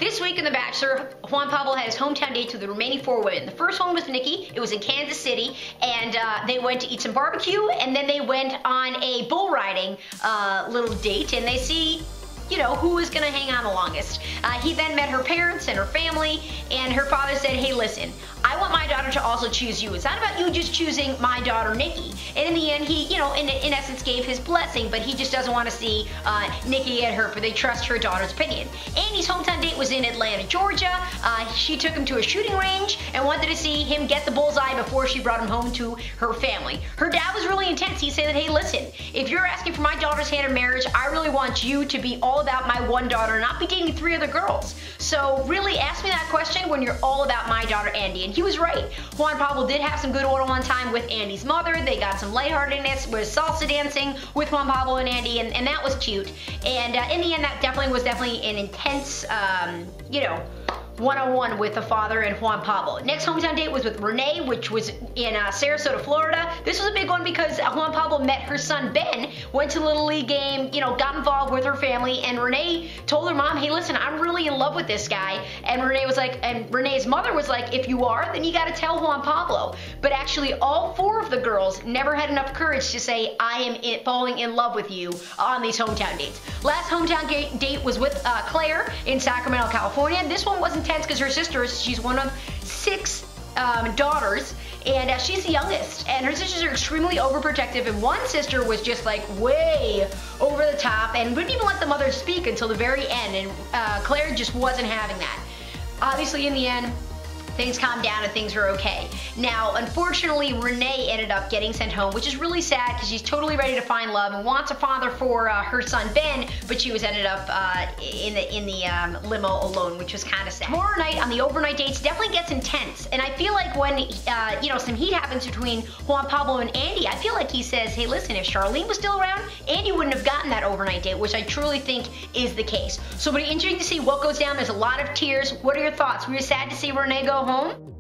This week in The Bachelor, Juan Pablo had his hometown dates with the remaining 4 women. The first one was Nikki. It was in Kansas City, and they went to eat some barbecue, and then they went on a bull riding little date, and they see, you know, who was going to hang on the longest. He then met her parents and her family, and her father said, hey, listen, I want my daughter to also choose you. It's not about you just choosing my daughter, Nikki. And in the end, he, you know, in essence gave his blessing, but he just doesn't want to see Nikki get hurt, but they trust her daughter's opinion. Andy's hometown date was in Atlanta, Georgia. She took him to a shooting range and wanted to see him get the bullseye before she brought him home to her family. Her dad was really intense. He said that, hey, listen, if you're asking for my daughter's hand in marriage, I really want you to be all about my one daughter, not be dating 3 other girls. So really ask me that question when you're all about my daughter, Andy. And he was right. Juan Pablo did have some good one-on-one time with Andy's mother. They got some lightheartedness with salsa dancing with Juan Pablo and Andy, and that was cute. And in the end, that definitely was an intense, you know, one-on-one with the father and Juan Pablo. Next hometown date was with Renee, which was in Sarasota, Florida. This was a big one because Juan Pablo met her son Ben, went to a Little League game, you know, got involved with her family, and Renee told her mom, hey, listen, I'm really in love with this guy. And Renee was like, and Renee's mother was like, if you are, then you got to tell Juan Pablo. But actually, all 4 of the girls never had enough courage to say, I am falling in love with you on these hometown dates. Last hometown date was with Claire in Sacramento, California. This one wasn't intense because her sister, she's one of 6 daughters, and she's the youngest, and her sisters are extremely overprotective, and one sister was just like way over the top and wouldn't even let the mother speak until the very end, and Claire just wasn't having that. Obviously, in the end, things calmed down and things were okay. Now, unfortunately, Renee ended up getting sent home, which is really sad because she's totally ready to find love and wants a father for her son Ben, but she was ended up in the limo alone, which was kind of sad. Tomorrow night on the overnight dates definitely gets intense, and I feel like when you know, some heat happens between Juan Pablo and Andy, I feel like he says, hey, listen, if Charlene was still around, Andy wouldn't have gotten that overnight date, which I truly think is the case. So it'll be interesting to see what goes down. There's a lot of tears. What are your thoughts? Were you sad to see Renee go home?